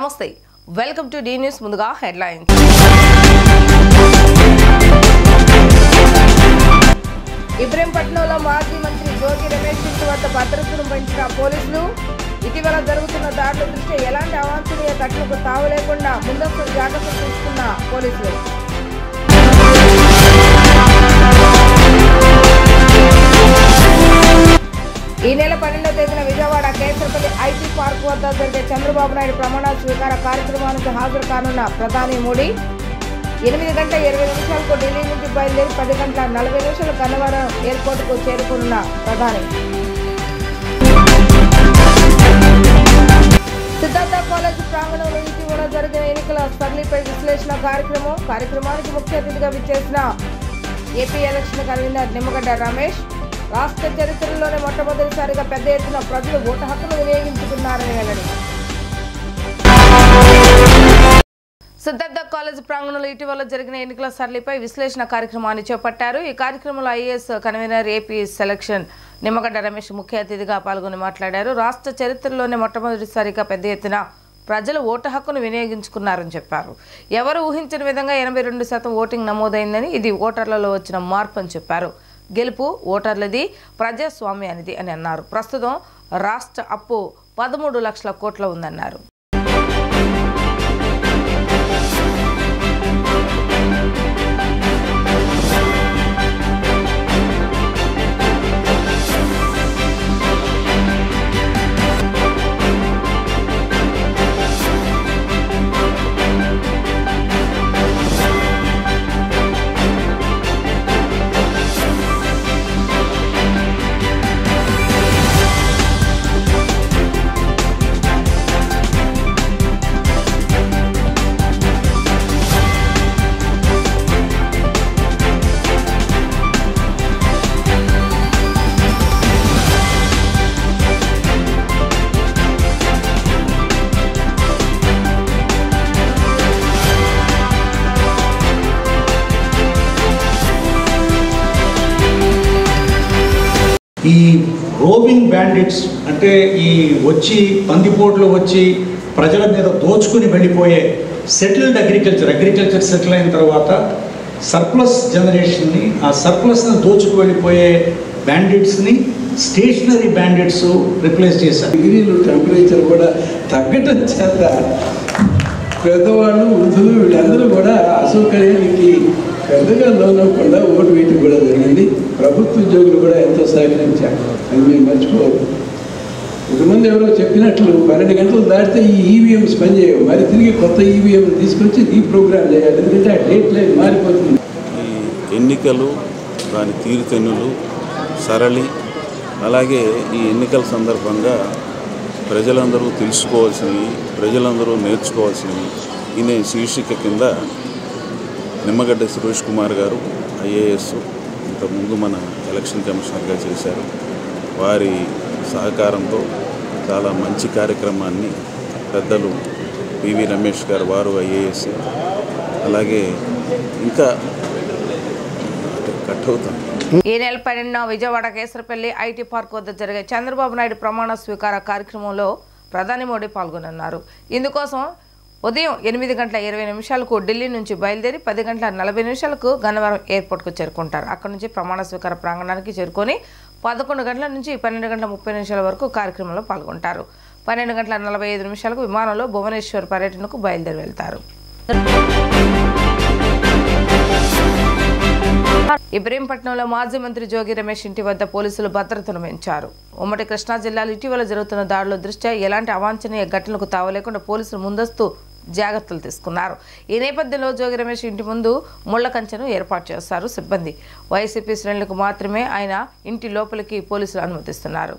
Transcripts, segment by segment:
నమస్తే welcome to D news ముందుగా headlines ఇబ్రహీంపట్నంలో మాజీ మంత్రి జోగి రమేష్ ఇంటి వద్ద భద్రతను పెంచిన పోలీసులు ఇటీవల జరుగుతున్న దాడుల దృష్ట్యా ఎలాంటి అవాంఛనీయ ఘటనలకు తావు లేకుండా ముందస్తు జాగ్రత్తలు తీసుకున్న పోలీసులు ఈ నెల 12వ తేదీన విజయవాడ కేసరపల్లి ఐటీ పార్క్ వద్ద జరిగే చంద్రబాబు నాయుడు ప్రమాణ స్వీకార కార్యక్రమానికి హాజరు కానున్న ప్రధాని మోడీ 8 గంటల 20 నిమిషాలకు ఢిల్లీ నుంచి బయలుదేరి 10 గంటల 40 నిమిషాలు గన్నవరం ఎయిర్పోర్టుకు చేరుకున్న ప్రధాని సిద్ధార్థ కాలేజ్ ప్రాంగణంలో ఇటీవల జరిగిన ఎన్నికల సరళిపై విశ్లేషణ కార్యక్రమానికి ముఖ్య అతిథిగా విచ్చేసిన AP election convener Nimmagadda Ramesh రాష్ట్ర చరిత్రలోనే మొట్టమొదటిసారిగా పెద్ద ఎత్తున ప్రజలు ఓటు హక్కును వినియోగించుకున్నారని వెల్లడి సిద్ధార్థ కాలేజ్ ప్రాంగణంలో ఇటీవల జరిగిన ఎన్నికల సరళిపై విశ్లేషణ కార్యక్రమాన్ని చేపట్టారు. ఈ కార్యక్రమంలో IAS convener AP selection Nimmagadda Ramesh ముఖ్య అతిథిగా పాల్గొని మాట్లాడారు. రాష్ట్ర చరిత్రలోనే మొట్టమొదటిసారిగా పెద్ద ఎత్తున ప్రజలు ఓటు హక్కును వినియోగించుకున్నారని చెప్పారు. ఎవరు ఊహించని విధంగా 82% ఓటింగ్ నమోదైందని, ఇది ఓటర్లలో వచ్చిన మార్పు అని చెప్పారు. గెలుపు ఓటర్లది, ప్రజాస్వామ్యానిది అని అన్నారు. ప్రస్తుతం రాష్ట్ర అప్పు 13 లక్షల కోట్ల ఉందన్నారు. ఈ రోవింగ్ బ్యాండిట్స్ అంటే ఈ వచ్చి పందిపోట్లు వచ్చి ప్రజల మీద దోచుకుని వెళ్ళిపోయే సెటిల్డ్ అగ్రికల్చర్ సెటిల్ అయిన తర్వాత సర్ప్లస్ జనరేషన్ని, ఆ సర్ప్లస్ని దోచుకు వెళ్ళిపోయే బ్యాండిట్స్ని స్టేషనరీ బ్యాండిట్స్ రిప్లేస్ చేశారు. డిగ్రీలు టెంపరేచర్ కూడా తగ్గటం చేత పెద్దవాళ్ళు, వృద్ధులు వీళ్ళందరూ కూడా అసౌకర్యానికి పెద్దగా లోనవ్వకుండా ఓటు వేయటం కూడా జరిగింది. ప్రభుత్వ ఉద్యోగులు కూడా ఎంతో సహకరించారు, అది మీరు మర్చిపోవద్దు. ఇంతకుముందు ఎవరో చెప్పినట్లు 12 గంటలు దాటితే ఈ ఈవీఎంస్ పనిచేయవు, మరి తిరిగి కొత్త ఈవీఎం తీసుకొచ్చి రీప్రోగ్రామ్ చేయాలి, ఎందుకంటే ఆ డేట్ లైన్ మారిపోతుంది. ఈ ఎన్నికలు, దాని తీరుతెన్నులు, సరళి, అలాగే ఈ ఎన్నికల సందర్భంగా ప్రజలందరూ తెలుసుకోవాల్సినవి, ప్రజలందరూ నేర్చుకోవాల్సినవి ఈ శీర్షిక కింద నిమ్మగడ్డ సురేష్ కుమార్ గారు ఐఏఎస్ ఇంతకుముందు మన ఎలక్షన్ కమిషనర్గా చేశారు. వారి సహకారంతో చాలా మంచి కార్యక్రమాన్ని పెద్దలు పివి రమేష్ గారు, వారు ఐఏఎస్, అలాగే ఇంకా కట్ అవుతాం. ఈ నెల 12న విజయవాడ కేసరపల్లి ఐటీ పార్క్ వద్ద జరిగే చంద్రబాబు నాయుడు ప్రమాణ స్వీకార కార్యక్రమంలో ప్రధాని మోడీ పాల్గొనన్నారు. ఇందుకోసం ఉదయం 8 గంటల 20 నిమిషాలకు ఢిల్లీ నుంచి బయలుదేరి 10 గంటల 40 నిమిషాలకు గన్నవరం ఎయిర్పోర్ట్కు చేరుకుంటారు. అక్కడి నుంచి ప్రమాణ స్వీకార ప్రాంగణానికి చేరుకొని 11 గంటల నుంచి 12 గంటల 30 నిమిషాల వరకు కార్యక్రమంలో పాల్గొంటారు. 12 గంటల 45 నిమిషాలకు విమానంలో భువనేశ్వర్ పర్యటనకు బయలుదేరి వెళ్తారు. ఇబ్రహీంపట్నంలో మాజీ మంత్రి జోగి రమేష్ ఇంటి వద్ద పోలీసులు భద్రతను పెంచారు. ఉమ్మడి కృష్ణా జిల్లాలో ఇటీవల జరుగుతున్న దాడుల దృష్ట్యా ఎలాంటి అవాంఛనీయ ఘటనలకు తావలేకుండా పోలీసులు ముందస్తు జాగ్రత్తలు తీసుకున్నారు. ఈ నేపథ్యంలో జోగి రమేష్ ఇంటి ముందు ముళ్ల కంచెను ఏర్పాటు చేస్తారు సిబ్బంది. వైసీపీ శ్రేణులకు మాత్రమే ఆయన ఇంటి లోపలికి పోలీసులు అనుమతిస్తున్నారు.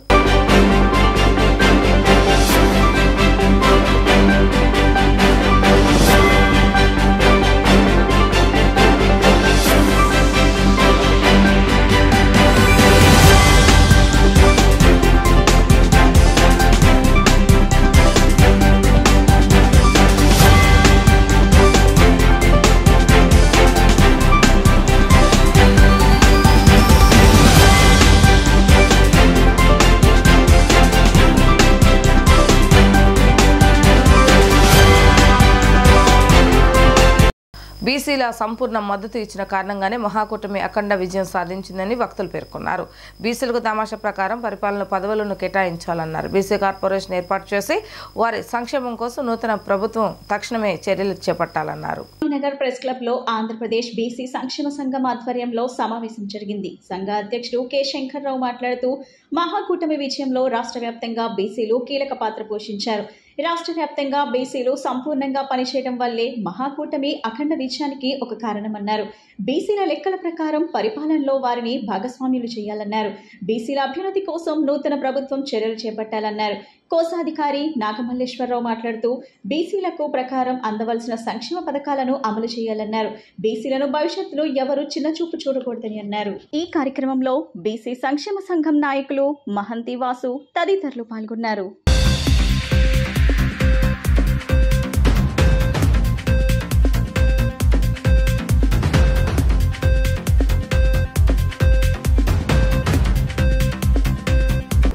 బీసీల సంపూర్ణ మద్దతు ఇచ్చిన కారణంగానే మహాకూటమి అఖండ విజయం సాధించిందని వక్తలు పేర్కొన్నారు. బీసీలకు తమాషా ప్రకారం పరిపాలన పదవులను కేటాయించాలన్నారు. బీసీ కార్పొరేషన్ ఏర్పాటు చేసి వారి సంక్షేమం కోసం నూతన ప్రభుత్వం తక్షణమే చర్యలు చేపట్టాలన్నారు. నగర్ ప్రెస్ క్లబ్ లో ఆంధ్రప్రదేశ్ బీసీ సంక్షేమ సంఘం ఆధ్వర్యంలో సమావేశం జరిగింది. సంఘ అధ్యక్షుడు కె శంకర్రావు మాట్లాడుతూ మహాకూటమి విజయంలో రాష్ట్ర వ్యాప్తంగా బీసీలు కీలక పాత్ర పోషించారు. రాష్ట్ర వ్యాప్తంగా బీసీలు సంపూర్ణంగా పనిచేయడం వల్లే మహాకూటమి అఖండ విజయానికి ఒక కారణమన్నారు. బీసీల లెక్కల ప్రకారం పరిపాలనలో వారిని భాగస్వామ్యులు చేయాలన్నారు. బీసీల అభ్యున్నతి కోసం నూతన ప్రభుత్వం చర్యలు చేపట్టాలన్నారు. కోశాధికారి నాగమల్లేశ్వరరావు మాట్లాడుతూ బీసీలకు ప్రకారం అందవలసిన సంక్షేమ పథకాలను అమలు చేయాలన్నారు. బీసీలను భవిష్యత్తులో ఎవరు చిన్నచూపు చూడకూడదని అన్నారు. ఈ కార్యక్రమంలో బీసీ సంక్షేమ సంఘం నాయకులు మహంతి వాసు తదితరులు పాల్గొన్నారు.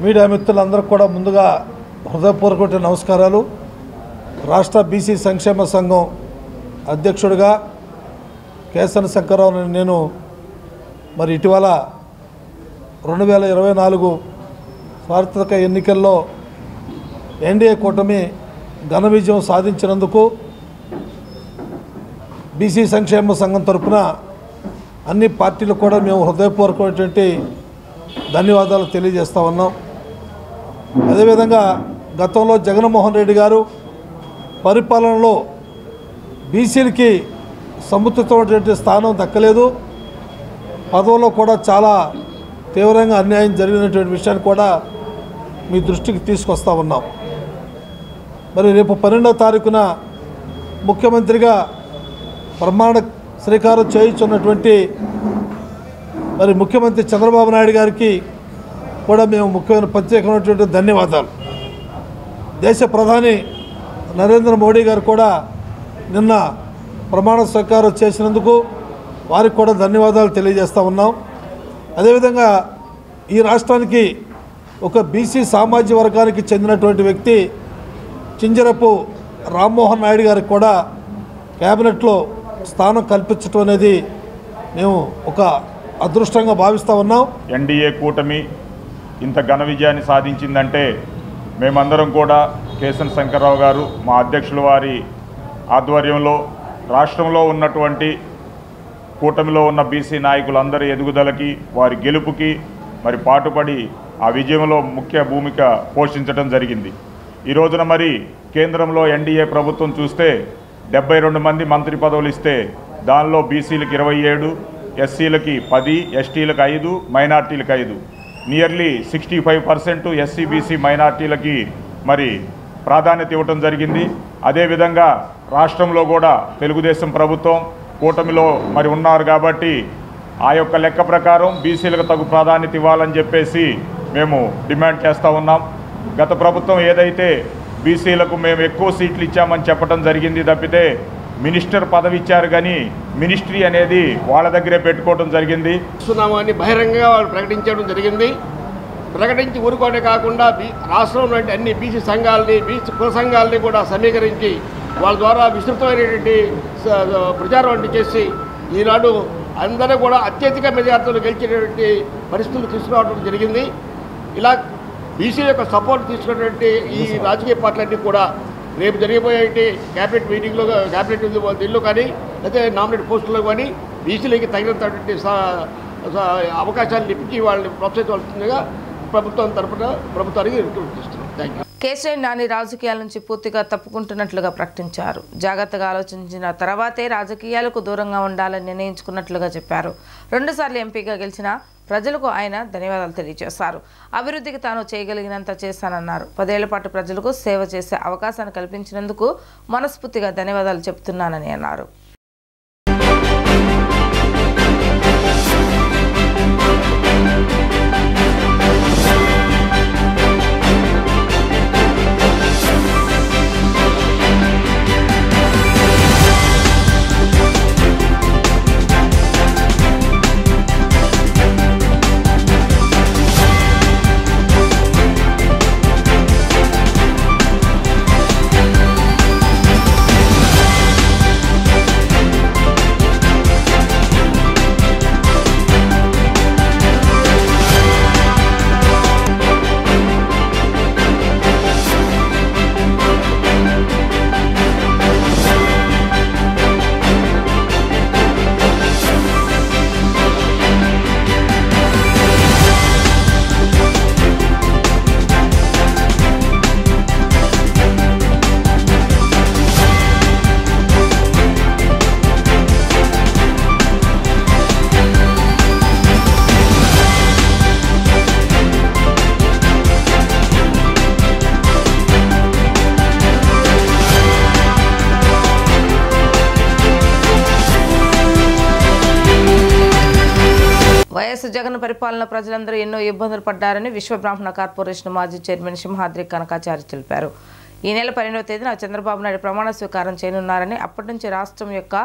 మీడియా మిత్రులందరూ కూడా ముందుగా హృదయపూర్వక నమస్కారాలు. రాష్ట్ర బీసీ సంక్షేమ సంఘం అధ్యక్షుడిగా కేసన శంకర్రావు నేను మరి ఇటీవల 2024 సార్వత్రిక ఎన్నికల్లో ఎన్డీఏ కూటమి ఘన విజయం సాధించినందుకు బీసీ సంక్షేమ సంఘం తరఫున అన్ని పార్టీలకు కూడా మేము హృదయపూర్వకమైనటువంటి ధన్యవాదాలు తెలియజేస్తూ ఉన్నాం. అదేవిధంగా గతంలో జగన్మోహన్ రెడ్డి గారు పరిపాలనలో బీసీలకి సముచితమైనటువంటి స్థానం దక్కలేదు. పదవుల్లో కూడా చాలా తీవ్రంగా అన్యాయం జరిగినటువంటి విషయాన్ని కూడా మీ దృష్టికి తీసుకొస్తూ ఉన్నాం. మరి రేపు 12వ తారీఖున ముఖ్యమంత్రిగా ప్రమాణ శ్రీకారం చేయించున్నటువంటి మరి ముఖ్యమంత్రి చంద్రబాబు నాయుడు గారికి కూడా మేము ముఖ్యమైన ప్రత్యేకమైనటువంటి ధన్యవాదాలు. దేశ ప్రధాని నరేంద్ర మోడీ గారు కూడా నిన్న ప్రమాణ స్వీకారం చేసినందుకు వారికి కూడా ధన్యవాదాలు తెలియజేస్తూ ఉన్నాం. అదేవిధంగా ఈ రాష్ట్రానికి ఒక బీసీ సామాజిక వర్గానికి చెందినటువంటి వ్యక్తి కింజరపు రామ్మోహన్ నాయుడు గారికి కూడా క్యాబినెట్లో స్థానం కల్పించడం అనేది మేము ఒక అదృష్టంగా భావిస్తూ ఉన్నాం. ఎన్డీఏ కూటమి ఇంత ఘన విజయాన్ని సాధించిందంటే మేమందరం కూడా కేసన శంకర్రావు గారు మా అధ్యక్షుల వారి ఆధ్వర్యంలో రాష్ట్రంలో ఉన్నటువంటి కూటమిలో ఉన్న బీసీ నాయకులందరి ఎదుగుదలకి వారి గెలుపుకి మరి పాటుపడి ఆ విజయంలో ముఖ్య భూమిక పోషించడం జరిగింది. ఈ రోజున మరి కేంద్రంలో ఎన్డీఏ ప్రభుత్వం చూస్తే 72 మంది మంత్రి పదవులు ఇస్తే దానిలో బీసీలకు 27, ఎస్సీలకి 10, ఎస్టీలకు 5, మైనార్టీలకు 5, నియర్లీ 65% ఎస్సీ బీసీ మైనార్టీలకి మరి ప్రాధాన్యత ఇవ్వటం జరిగింది. అదేవిధంగా రాష్ట్రంలో కూడా తెలుగుదేశం ప్రభుత్వం కూటమిలో మరి ఉన్నారు కాబట్టి ఆ యొక్క లెక్క ప్రకారం బీసీలకు తగు ప్రాధాన్యత ఇవ్వాలని చెప్పేసి మేము డిమాండ్ చేస్తూ ఉన్నాం. గత ప్రభుత్వం ఏదైతే బీసీలకు మేము ఎక్కువ సీట్లు ఇచ్చామని చెప్పడం జరిగింది తప్పితే మినిస్టర్ పదవి ఇచ్చారు కానీ మినిస్ట్రీ అనేది వాళ్ళ దగ్గరే పెట్టుకోవడం జరిగింది. ఇస్తున్నామని బహిరంగంగా వాళ్ళు ప్రకటించడం జరిగింది. ప్రకటించి ఊరుకోవడం కాకుండా రాష్ట్రంలో అన్ని బీసీ సంఘాలని బీసీ కుల సంఘాలని కూడా సమీకరించి వాళ్ళ ద్వారా విస్తృతమైనటువంటి ప్రచారం చేసి ఈనాడు అందరూ కూడా అత్యధిక మెజార్టీలు గెలిచేటువంటి పరిస్థితులు తీసుకురావడం జరిగింది. ఇలా బీసీ యొక్క సపోర్ట్ తీసుకున్నటువంటి ఈ రాజకీయ పార్టీలన్నీ కూడా రేపు జరిగిపోయే క్యాబినెట్ మీటింగ్లో క్యాబినెట్ దీనిలో కానీ అయితే నామినేట్ పోస్టుల్లో కానీ బీసీలకి తగినంతటువంటి అవకాశాలు ఇప్పించి వాళ్ళని ప్రోత్సహించవలసిందిగా ప్రభుత్వం తరఫున ప్రభుత్వానికి రిక్వెస్ట్ చేస్తున్నాం. Thank you. కేసీఆర్ నాని రాజకీయాల నుంచి పూర్తిగా తప్పుకుంటున్నట్లుగా ప్రకటించారు. జాగ్రత్తగా ఆలోచించిన తర్వాతే రాజకీయాలకు దూరంగా ఉండాలని నిర్ణయించుకున్నట్లుగా చెప్పారు. 2 సార్లు ఎంపీగా గెలిచిన ప్రజలకు ఆయన ధన్యవాదాలు తెలియజేశారు. అభివృద్ధికి తాను చేయగలిగినంత చేశానన్నారు. 10 ఏళ్ల పాటు ప్రజలకు సేవ చేసే అవకాశాన్ని కల్పించినందుకు మనస్ఫూర్తిగా ధన్యవాదాలు చెబుతున్నానని అన్నారు. వైఎస్ జగన్ పరిపాలన ప్రజలందరూ ఎన్నో ఇబ్బందులు పడ్డారని విశ్వ బ్రాహ్మణ కార్పొరేషన్ మాజీ చైర్మన్ సింహాద్రి కనకాచారి తెలిపారు. ఈ నెల 12వ తేదీన చంద్రబాబు నాయుడు ప్రమాణ స్వీకారం చేయనున్నారని, అప్పటి నుంచి రాష్ట్రం యొక్క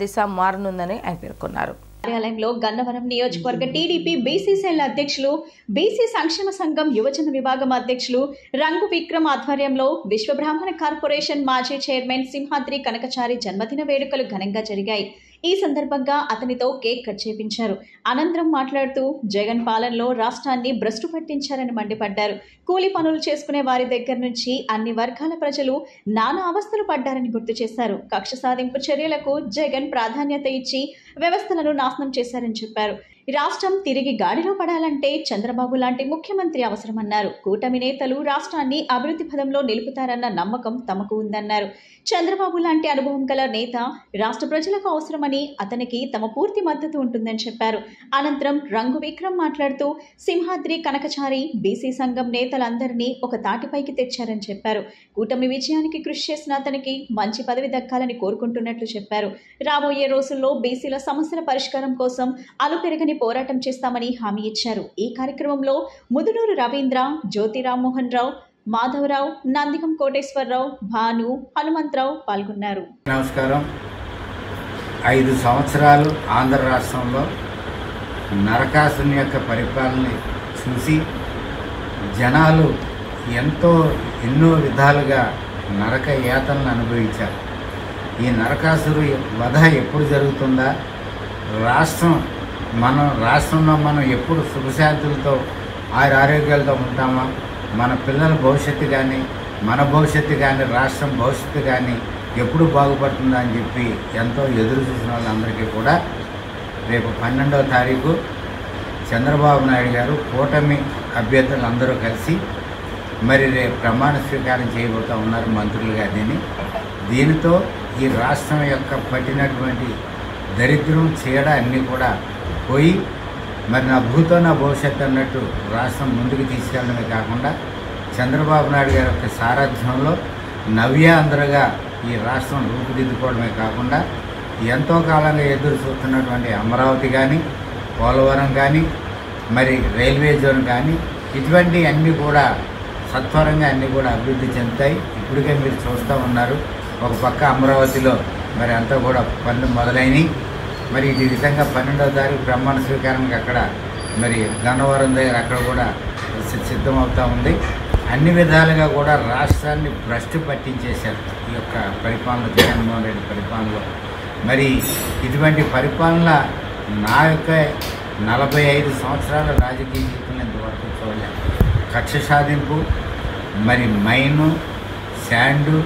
దిశ మారనుందని ఆయన పేర్కొన్నారు. కార్యాలయంలో గన్నవరం నియోజకవర్గ టీడీపీ బీసీ సెల్ అధ్యక్షులు, బీసీ సంక్షేమ సంఘం యువజన విభాగం అధ్యక్షులు రంగు విక్రమ్ ఆధ్వర్యంలో విశ్వ బ్రాహ్మణ కార్పొరేషన్ మాజీ చైర్మన్ సింహాద్రి కనకచారి జన్మదిన వేడుకలు ఘనంగా జరిగాయి. ఈ సందర్భంగా అతనితో కేక్ కట్ చేపించారు. అనంతరం మాట్లాడుతూ జగన్ పాలనలో రాష్ట్రాన్ని భ్రష్టు పట్టించారని మండిపడ్డారు. కూలి పనులు చేసుకునే వారి దగ్గర నుంచి అన్ని వర్గాల ప్రజలు నానా అవస్థలు పడ్డారని గుర్తు చేశారు. కక్ష సాధింపు చర్యలకు జగన్ ప్రాధాన్యత ఇచ్చి వ్యవస్థలను నాశనం చేశారని చెప్పారు. రాష్ట్రం తిరిగి గాడిలో పడాలంటే చంద్రబాబు లాంటి ముఖ్యమంత్రి అవసరమన్నారు. కూటమి నేతలు రాష్ట్రాన్ని అభివృద్ధి పదంలో నిలుపుతారన్న నమ్మకం తమకు ఉందన్నారు. చంద్రబాబు లాంటి అనుభవం గల నేత రాష్ట్ర ప్రజలకు అవసరమని, అతనికి తమ పూర్తి మద్దతు ఉంటుందని చెప్పారు. అనంతరం రంగు విక్రమ్ మాట్లాడుతూ సింహాద్రి కనకచారి బీసీ సంఘం నేతలందరినీ ఒక తాటిపైకి తెచ్చారని చెప్పారు. కూటమి విజయానికి కృషి చేసిన అతనికి మంచి పదవి దక్కాలని కోరుకుంటున్నట్లు చెప్పారు. రాబోయే రోజుల్లో బీసీల సమస్యల పరిష్కారం కోసం అలుపెరగని పోరాటం చేస్తామని హామీ ఇచ్చారు. ఈ కార్యక్రమంలో ముదునూరు రవీంద్ర, జ్యోతి రామ్మోహన్ రావు, మాధవరావు, నందిగం కోటేశ్వరరావు, భాను, హనుమంతరావు పాల్గొన్నారు. నమస్కారం. 5 సంవత్సరాలు ఆంధ్ర రాష్ట్రంలో నరకాసుని యొక్క పరిపాలన చూసి జనాలు ఎన్నో విధాలుగా నరక యాతనలు అనుభవించారు. ఈ నరకాసురు వధ ఎప్పుడు జరుగుతుందా, రాష్ట్రంలో మనం ఎప్పుడు సుఖశాంతులతో ఆరోగ్యాలతో ఉంటామా, మన పిల్లల భవిష్యత్తు కానీ మన భవిష్యత్తు కానీ రాష్ట్రం భవిష్యత్తు కానీ ఎప్పుడు బాగుపడుతుందా అని చెప్పి ఎంతో ఎదురు చూసిన వాళ్ళందరికీ కూడా రేపు 12వ తారీఖు చంద్రబాబు నాయుడు గారు కూటమి అభ్యర్థులు అందరూ కలిసి మరి రేపు ప్రమాణ స్వీకారం చేయబోతూ ఉన్నారు మంత్రులుగా. దీనితో ఈ రాష్ట్రం యొక్క పట్టినటువంటి దరిద్రం చీడ అన్నీ కూడా పోయి మరి నా భూతో నా భవిష్యత్తు అన్నట్టు రాష్ట్రం ముందుకు తీసుకెళ్ళడమే కాకుండా చంద్రబాబు నాయుడు గారి యొక్క సారథ్యంలో నవ్యాంధ్రగా ఈ రాష్ట్రం రూపుదిద్దుకోవడమే కాకుండా ఎంతో కాలంగా ఎదురు చూస్తున్నటువంటి అమరావతి కానీ, పోలవరం కానీ, మరి రైల్వే జోన్ కానీ ఇటువంటి అన్నీ కూడా సత్వరంగా అన్నీ కూడా అభివృద్ధి చెందుతాయి. ఇప్పటికే మీరు చూస్తూ ఉన్నారు. ఒక పక్క అమరావతిలో మరి అంతా కూడా పనులు మొదలైనవి. మరి ఈ విధంగా 12వ తారీఖు ప్రమాణ స్వీకారానికి అక్కడ మరి గన్నవరం దగ్గర అక్కడ కూడా సిద్ధమవుతూ ఉంది. అన్ని విధాలుగా కూడా రాష్ట్రాన్ని భ్రష్టు పట్టించేశారు ఈ యొక్క పరిపాలన, జగన్మోహన్ రెడ్డి పరిపాలనలో. మరి ఇటువంటి పరిపాలన నా యొక్క 45 సంవత్సరాల రాజకీయ జీవితంలో ఇంతవరకు చూడలేదు. కక్ష సాధింపు, మరి మైను, శాండు,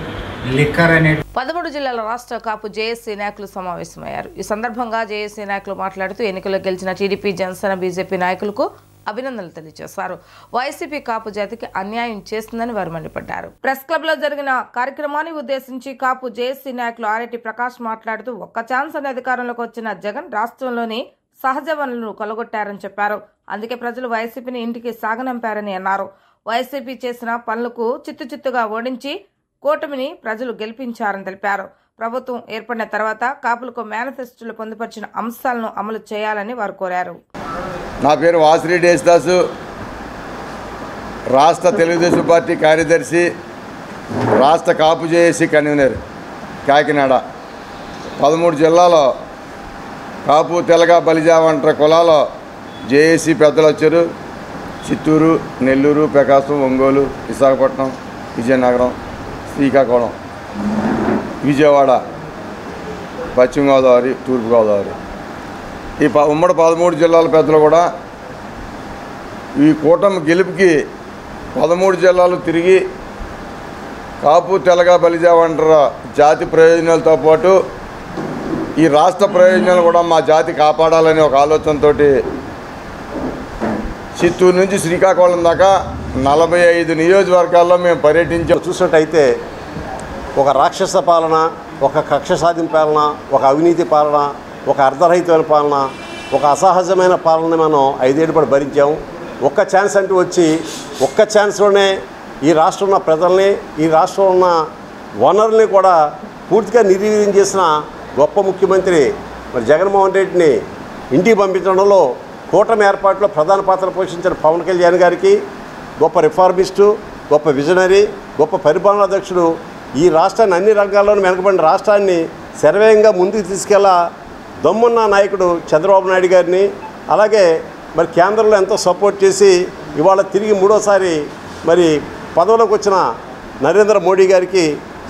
లిక్కర్ అనే 13 జిల్లాల రాష్ట్ర కాపు జేఏసీ నాయకులు సమావేశమయ్యారు. ఈ సందర్భంగా జేఏసీ నాయకులు మాట్లాడుతూ ఎన్నికల్లో గెలిచిన టీడీపీ, జనసేన, బీజేపీ నాయకులకు అభినందనలు తెలియజేశారు. వైసీపీ కాపు జాతికి అన్యాయం చేస్తుందని వారు మండిపడ్డారు. ప్రెస్ క్లబ్ లో జరిగిన కార్యక్రమాన్ని ఉద్దేశించి కాపు జేఏసీ నాయకులు ఆర్ఎటి ప్రకాష్ మాట్లాడుతూ ఒక్క ఛాన్స్ అనే అధికారంలోకి వచ్చిన జగన్ రాష్ట్రంలోని సహజ వనరులను కొలగొట్టారని చెప్పారు. అందుకే ప్రజలు వైసీపీని ఇంటికి సాగనంపారని అన్నారు. వైసీపీ చేసిన పనులకు చిత్తుచిత్తుగా ఓడించి కూటమిని ప్రజలు గెలిపించారని తెలిపారు. ప్రభుత్వం ఏర్పడిన తర్వాత కాపులకు మేనిఫెస్టోలో పొందుపరిచిన అంశాలను అమలు చేయాలని వారు కోరారు. నా పేరు వాసిరెడ్డి యేసుదాసు, రాష్ట్ర తెలుగుదేశం పార్టీ కార్యదర్శి, రాష్ట్ర కాపు జేఏసీ కన్వీనర్, కాకినాడ. 13 జిల్లాలో కాపు, తెలగ, బలిజ వంటి కులాల జేఏసీ పెద్దలు వచ్చారు. చిత్తూరు, నెల్లూరు, ప్రకాశం, ఒంగోలు, విశాఖపట్నం, విజయనగరం, శ్రీకాకుళం, విజయవాడ, పశ్చిమ గోదావరి, తూర్పుగోదావరి, ఈ ఉమ్మడి 13 జిల్లాల పెద్దలు కూడా ఈ కూటమి గెలుపుకి 13 జిల్లాలు తిరిగి కాపు, తెలగ, బలిజ వంటి జాతి ప్రయోజనాలతో పాటు ఈ రాష్ట్ర ప్రయోజనాలు కూడా మా జాతి కాపాడాలనే ఒక ఆలోచనతో చిత్తూరు నుంచి శ్రీకాకుళం దాకా 45 నియోజకవర్గాల్లో మేము పర్యటించాం. చూసినట్టయితే ఒక రాక్షస పాలన, ఒక కక్ష సాధింపు పాలన, ఒక అవినీతి పాలన, ఒక అర్ధరహితమైన పాలన, ఒక అసహజమైన పాలన మనం 5 ఏళ్ళు కూడా భరించాము. ఒక్క ఛాన్స్ అంటూ వచ్చి ఒక్క ఛాన్స్లోనే ఈ రాష్ట్రంలో ఉన్న ప్రజల్ని, ఈ రాష్ట్రంలో ఉన్న వనరుల్ని కూడా పూర్తిగా నిర్వీర్యం చేసిన గొప్ప ముఖ్యమంత్రి మరి జగన్మోహన్ రెడ్డిని ఇంటికి పంపించడంలో కూటమి ఏర్పాటులో ప్రధాన పాత్ర పోషించిన పవన్ కళ్యాణ్ గారికి, గొప్ప రిఫార్మిస్టు, గొప్ప విజనరీ, గొప్ప పరిపాలనాధ్యక్షుడు, ఈ రాష్ట్రాన్ని అన్ని రంగాల్లోనూ వెనుకబడిన రాష్ట్రాన్ని శరవేగంగా ముందుకు తీసుకెళ్లా దమ్మున్న నాయకుడు చంద్రబాబు నాయుడు గారిని, అలాగే మరి కేంద్రంలో ఎంతో సపోర్ట్ చేసి ఇవాళ తిరిగి మూడోసారి మరి పదవిలోకి వచ్చిన నరేంద్ర మోడీ గారికి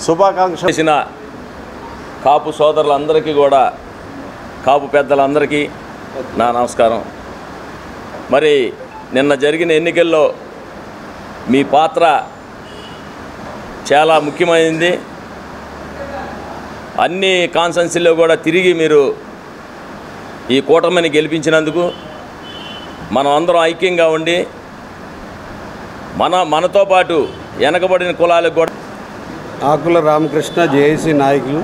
శుభాకాంక్షలు. చేసిన కాపు సోదరులందరికీ కూడా, కాపు పెద్దలందరికీ నా నమస్కారం. మరి నిన్న జరిగిన ఎన్నికల్లో మీ పాత్ర చాలా ముఖ్యమైనది. అన్ని కాన్స్టిట్యున్సీల్లో కూడా తిరిగి మీరు ఈ కూటమిని గెలిపించినందుకు మనం అందరం ఐక్యంగా ఉండి మనతో పాటు వెనకబడిన కులాలకు కూడా ఆకుల రామకృష్ణ జేఏసీ నాయకులు,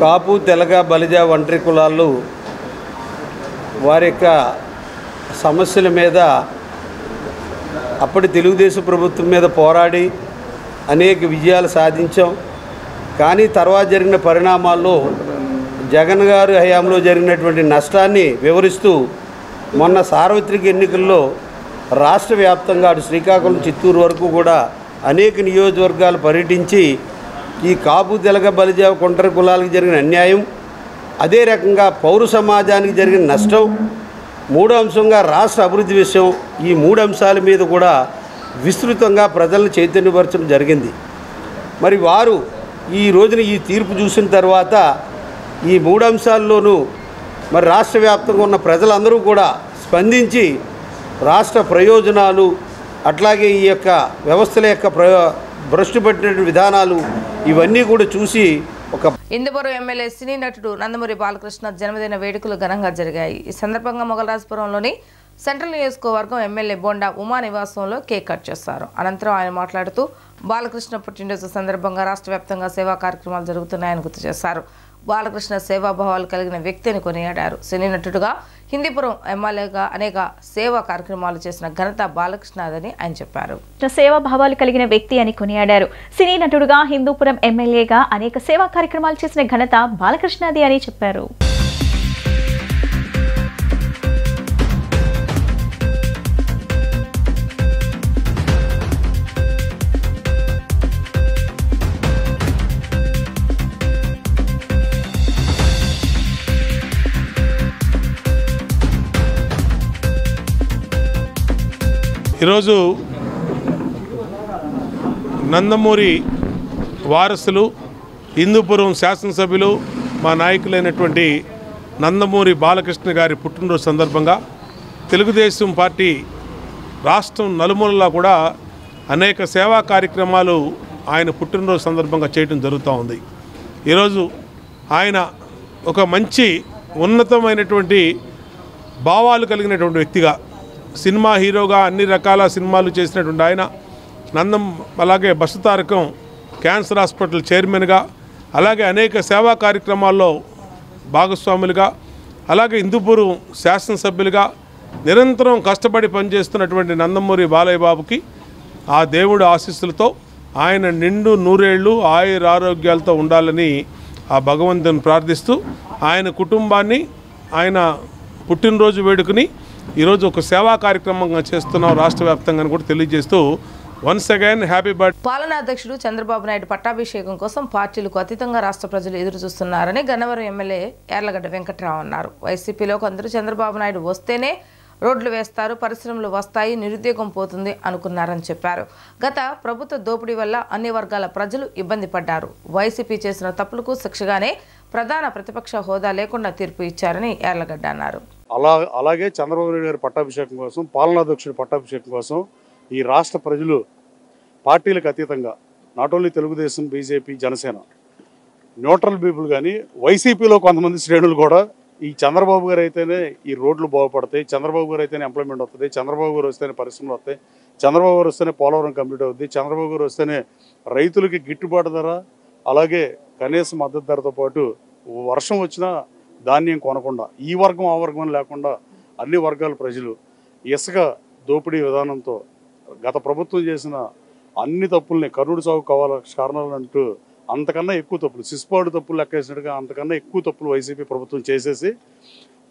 కాపు, తెలగ, బలిజ, ఒంటరి కులాలు వారి యొక్క సమస్యల మీద అప్పటి తెలుగుదేశం ప్రభుత్వం మీద పోరాడి అనేక విజయాలు సాధించాం. కానీ తర్వాత జరిగిన పరిణామాల్లో జగన్ గారి హయాంలో జరిగినటువంటి నష్టాన్ని వివరిస్తూ మొన్న సార్వత్రిక ఎన్నికల్లో రాష్ట్ర వ్యాప్తంగా అటు శ్రీకాకుళం, చిత్తూరు వరకు కూడా అనేక నియోజకవర్గాలు పర్యటించి ఈ కాపు, తెలగ, బలిజ, ఒంటరి కులాలకు జరిగిన అన్యాయం, అదే రకంగా పౌర సమాజానికి జరిగిన నష్టం, మూడో అంశంగా రాష్ట్ర అభివృద్ధి విషయం, ఈ మూడు అంశాల మీద కూడా విస్తృతంగా ప్రజలను చైతన్యపరచడం జరిగింది. మరి వారు ఈ రోజున ఈ తీర్పు చూసిన తర్వాత ఈ మూడు అంశాల్లోనూ మరి రాష్ట్ర వ్యాప్తంగా ఉన్న ప్రజలందరూ కూడా స్పందించి రాష్ట్ర ప్రయోజనాలు, అట్లాగే ఈ యొక్క వ్యవస్థల యొక్క భ్రష్టు పట్టిన విధానాలు ఇవన్నీ కూడా చూసి ఒక ఇందుపురం ఎమ్మెల్యే సినీ నటుడు నందమూరి బాలకృష్ణ జన్మదిన వేడుకలు ఘనంగా జరిగాయి. ఈ సందర్భంగా మొగల్రాజపురంలోని సెంట్రల్ నియోజకవర్గం ఎమ్మెల్యే బొండా ఉమా నివాసంలో కేక్ కట్ చేశారు. అనంతరం ఆయన మాట్లాడుతూ బాలకృష్ణ పుట్టినరోజు సందర్భంగా రాష్ట్ర వ్యాప్తంగా సేవా కార్యక్రమాలు జరుగుతున్నాయని గుర్తు చేశారు. బాలకృష్ణ సేవాభావాలు కలిగిన వ్యక్తి అని కొనియాడారు. సినీ నటుడుగా హిందీపురం ఎమ్మెల్యేగా అనేక సేవా కార్యక్రమాలు చేసిన ఘనత బాలకృష్ణదని ఆయన చెప్పారు. సేవాభావాలు కలిగిన వ్యక్తి అని కొనియాడారు. సినీ నటుడుగా హిందూపురం ఎమ్మెల్యేగా అనేక సేవా కార్యక్రమాలు చేసిన ఘనత బాలకృష్ణది అని చెప్పారు. ఈరోజు నందమూరి వారసులు, హిందూపురం శాసనసభ్యులు, మా నాయకులైనటువంటి నందమూరి బాలకృష్ణ గారి పుట్టినరోజు సందర్భంగా తెలుగుదేశం పార్టీ రాష్ట్రం నలుమూలలా కూడా అనేక సేవా కార్యక్రమాలు ఆయన పుట్టినరోజు సందర్భంగా చేయడం జరుగుతూ ఉంది. ఈరోజు ఆయన ఒక మంచి ఉన్నతమైనటువంటి భావాలు కలిగినటువంటి వ్యక్తిగా, సినిమా హీరోగా అన్ని రకాల సినిమాలు చేసినటువంటి ఆయన అలాగే బసతారకం క్యాన్సర్ హాస్పిటల్ చైర్మన్గా, అలాగే అనేక సేవా కార్యక్రమాల్లో భాగస్వాములుగా, అలాగే హిందూపురం శాసనసభ్యులుగా నిరంతరం కష్టపడి పనిచేస్తున్నటువంటి నందమూరి బాలయ్య బాబుకి ఆ దేవుడి ఆశీస్సులతో ఆయన నిండు నూరేళ్లు ఆరోగ్యాలతో ఉండాలని ఆ భగవంతుని ప్రార్థిస్తూ ఆయన కుటుంబాన్ని ఆయన పుట్టినరోజు వేడుకని ఈరోజు ఒక సేవా కార్యక్రమంగా చేస్తున్నాం రాష్ట్ర వ్యాప్తంగా కూడా తెలియజేస్తూ వన్స్ అగైన్ హ్యాపీ బర్త్డే. పాలనాధ్యక్షుడు చంద్రబాబు నాయుడు పట్టాభిషేకం కోసం పార్టీలకు అతీతంగా రాష్ట్ర ప్రజలు ఎదురు చూస్తున్నారని గన్నవరం ఎమ్మెల్యే యార్లగడ్డ వెంకట్రావు అన్నారు. వైసీపీలో కొందరు చంద్రబాబు నాయుడు వస్తేనే రోడ్లు వేస్తారు, పరిశ్రమలు వస్తాయి, నిరుద్యోగం పోతుంది అనుకున్నారని చెప్పారు. గత ప్రభుత్వ దోపిడీ వల్ల అన్ని వర్గాల ప్రజలు ఇబ్బంది పడ్డారు. వైసీపీ చేసిన తప్పులకు శిక్షగానే ప్రధాన ప్రతిపక్ష హోదా లేకుండా తీర్పు ఇచ్చారని యార్లగడ్డ అన్నారు. అలాగే చంద్రబాబు నాయుడు గారి పట్టాభిషేకం కోసం, పాలనాధ్యక్షుడి పట్టాభిషేకం కోసం ఈ రాష్ట్ర ప్రజలు పార్టీలకు అతీతంగా not only Telugu Desam, BJP, Janasena, neutral people కానీ వైసీపీలో కొంతమంది శ్రేణులు కూడా ఈ చంద్రబాబు గారు అయితేనే ఈ రోడ్లు బాగుపడతాయి, చంద్రబాబు గారు అయితేనే ఎంప్లాయ్మెంట్ వస్తుంది, చంద్రబాబు గారు వస్తేనే పరిశ్రమలు వస్తాయి, చంద్రబాబు గారు వస్తేనే పోలవరం కంప్లీట్ అవుతుంది, చంద్రబాబు గారు వస్తేనే రైతులకి గిట్టుబాటు ధర, అలాగే కనీస మద్దతు ధరతో పాటు వర్షం వచ్చినా ధాన్యం కొనకుండా ఈ వర్గం ఆ వర్గం లేకుండా అన్ని వర్గాల ప్రజలు ఇసుక దోపిడీ విధానంతో గత ప్రభుత్వం చేసిన అన్ని తప్పుల్ని కర్ణుడి సాగు కారణాలంటూ అంతకన్నా ఎక్కువ తప్పులు, సిస్పాడు తప్పులు లెక్కేసినట్టుగా అంతకన్నా ఎక్కువ తప్పులు వైసీపీ ప్రభుత్వం చేసేసి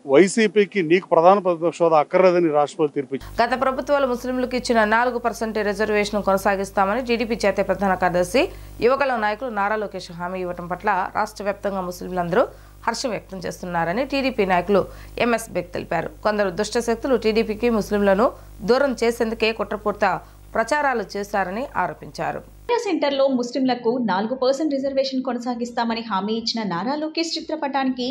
వైసీపీకి నీకు ప్రధాన ప్రతిపక్ష హోదా అక్కర్లేదని రాష్ట్రపతి తీర్పు. గత ప్రభుత్వాలు ముస్లింలకు ఇచ్చిన 4% రిజర్వేషన్ కొనసాగిస్తామని టీడీపీ జాతీయ ప్రధాన కార్యదర్శి యువగళం నాయకులు నారా లోకేష్ హామీ ఇవ్వడం పట్ల రాష్ట్ర వ్యాప్తంగా ముస్లింలందరూ హర్షం వ్యక్తం చేస్తున్నారని టీడీపీ నాయకులు ఎంఎస్ బెగ్ తెలిపారు. కొందరు దుష్ట శక్తులు టీడీపీకి ముస్లింలను దూరం చేసేందుకే కుట్రపూర్త ప్రచారాలు చేశారని ఆరోపించారు. సెంటర్లో ముస్లింలకు 4% రిజర్వేషన్ కొనసాగిస్తామని హామీ ఇచ్చిన నారా లోకేష్ చిత్రపటానికి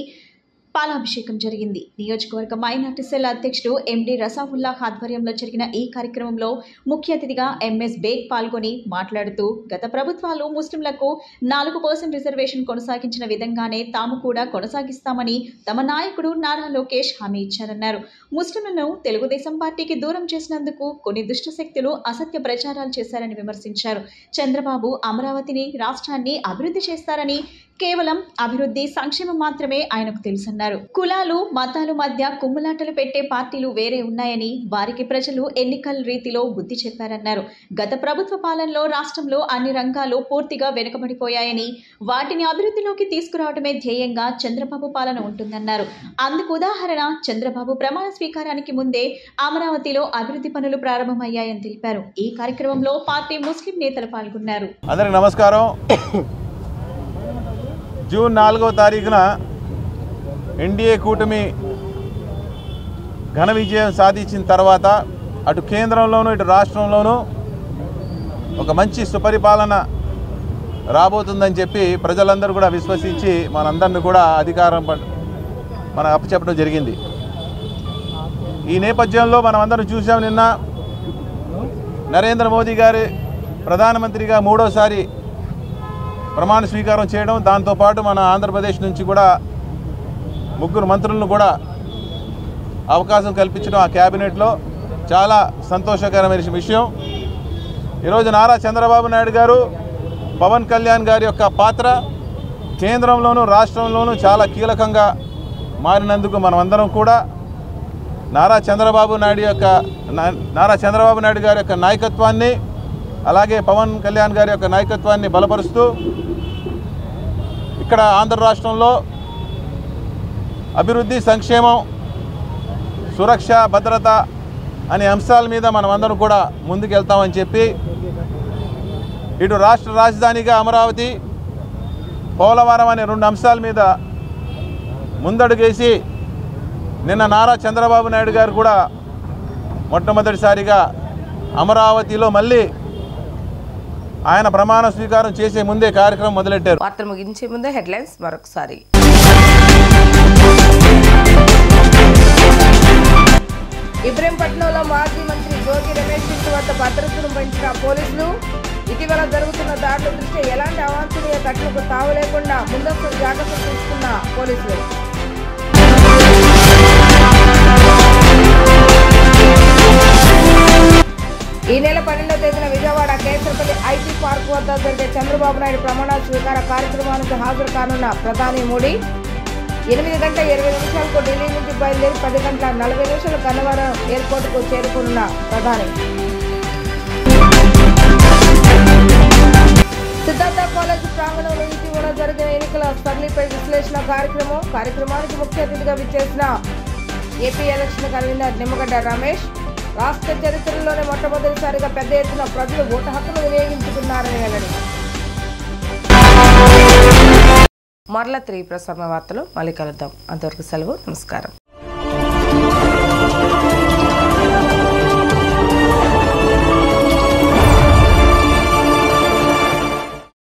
పాలాభిషేకం జరిగింది. నియోజకవర్గ మైనార్టీ సెల్ అధ్యక్షుడు ఎండి రసావుల్లా ఆధ్వర్యంలో జరిగిన ఈ కార్యక్రమంలో ముఖ్య అతిథిగా ఎంఎస్ బేగ్ పాల్గొని మాట్లాడుతూ గత ప్రభుత్వాలు ముస్లింలకు 4% రిజర్వేషన్ కొనసాగించిన విధంగానే తాము కూడా కొనసాగిస్తామని తమ నాయకుడు నారా లోకేష్ హామీ ఇచ్చారన్నారు. ముస్లింలను తెలుగుదేశం పార్టీకి దూరం చేసినందుకు కొన్ని దుష్ట శక్తులు అసత్య ప్రచారాలు చేశారని విమర్శించారు. చంద్రబాబు అమరావతిని రాష్ట్రాన్ని అభివృద్ధి చేస్తారని, కేవలం అభివృద్ధి సంక్షేమం మాత్రమే ఆయనకు తెలుసన్నారు. కులాలు మతాలు మధ్య కుమ్ములాటలు పెట్టే పార్టీలు వేరే ఉన్నాయని వారికి ప్రజలు ఎన్నికల రీతిలో బుద్ధి చెప్పారన్నారు. గత ప్రభుత్వ పాలనలో రాష్ట్రంలో అన్ని రంగాలు పూర్తిగా వెనుకబడిపోయాయని వాటిని అభివృద్ధిలోకి తీసుకురావడమే ధ్యేయంగా చంద్రబాబు పాలన ఉంటుందన్నారు. అందుకు ఉదాహరణ చంద్రబాబు ప్రమాణ స్వీకారానికి ముందే అమరావతిలో అభివృద్ధి పనులు ప్రారంభమయ్యాయని తెలిపారు. ఈ కార్యక్రమంలో పార్టీ ముస్లిం నేతలు పాల్గొన్నారు. అందరికి నమస్కారం. జూన్ 4వ తారీఖున ఎన్డీఏ కూటమి ఘన విజయం సాధించిన తర్వాత అటు కేంద్రంలోనూ ఇటు రాష్ట్రంలోనూ ఒక మంచి సుపరిపాలన రాబోతుందని చెప్పి ప్రజలందరూ కూడా విశ్వసించి మనందరినీ కూడా అధికారం మనం అప్పచెప్పడం జరిగింది. ఈ నేపథ్యంలో మనం అందరం చూసాం, నిన్న నరేంద్ర మోదీ గారి ప్రధానమంత్రిగా 3వసారి ప్రమాణ స్వీకారం చేయడం, దాంతోపాటు మన ఆంధ్రప్రదేశ్ నుంచి కూడా 3 మంత్రులను కూడా అవకాశం కల్పించడం ఆ క్యాబినెట్లో చాలా సంతోషకరమైన విషయం. ఈరోజు నారా చంద్రబాబు నాయుడు గారు, పవన్ కళ్యాణ్ గారి యొక్క పాత్ర కేంద్రంలోనూ రాష్ట్రంలోనూ చాలా కీలకంగా మారినందుకు మనమందరం కూడా నారా చంద్రబాబు నాయుడు గారి యొక్క నాయకత్వాన్ని, అలాగే పవన్ కళ్యాణ్ గారి యొక్క నాయకత్వాన్ని బలపరుస్తూ ఇక్కడ ఆంధ్ర రాష్ట్రంలో అభివృద్ధి, సంక్షేమం, సురక్ష, భద్రత అనే అంశాల మీద మనమందరం కూడా ముందుకెళ్తామని చెప్పి ఇటు రాష్ట్ర రాజధానిగా అమరావతి, పోలవరం అనే 2 అంశాల మీద ముందడుగేసి నిన్న నారా చంద్రబాబు నాయుడు గారు కూడా మొట్టమొదటిసారిగా అమరావతిలో మళ్ళీ ఆయన ప్రమాణ స్వీకారం చేసే ముందే కార్యక్రమం మొదలెట్టారు. వార్తలు ముగించే ముందే హెడ్లైన్స్ మరొకసారి. ఇబ్రహీంపట్నంలో మాజీ మంత్రి జోగి రమేష్ ఇంటి వద్ద భద్రతను పెంచిన పోలీసులు. ఇటీవల జరుగుతున్న దాడుల దృష్ట్యా ఎలాంటి అవాంఛనీయ ఘటనకు తావు లేకుండా ముందస్తు జాగ్రత్తలు తీసుకున్న పోలీసులు. ఈ నెల 12వ తేదీన విజయవాడ కేసరపల్లి ఐటీ పార్క్ వద్ద జరిగే చంద్రబాబు నాయుడు ప్రమాణ స్వీకార కార్యక్రమానికి హాజరు కానున్న ప్రధాని మోడీ 8:20 ఢిల్లీ నుంచి బయలుదేరి 10:40 గన్నవరం ఎయిర్పోర్టుకు చేరుకున్న ప్రధాని. సిద్ధార్థ కాలేజ్ ప్రాంగణంలో ఇటీవల జరిగిన ఎన్నికల సరళిపై విశ్లేషణ కార్యక్రమానికి ముఖ్య అతిథిగా విచ్చేసిన AP election convener Nimmagadda Ramesh. రాష్ట్ర చరిత్రలోనే మొట్టమొదటిసారిగా పెద్ద ఎత్తున ప్రజలు ఓటు హక్కును వినియోగించుకున్నారని వెల్లడి. మరల 3 ప్రసార వార్తలు మళ్ళీ కలుద్దాం. అంతవరకు సెలవు. నమస్కారం.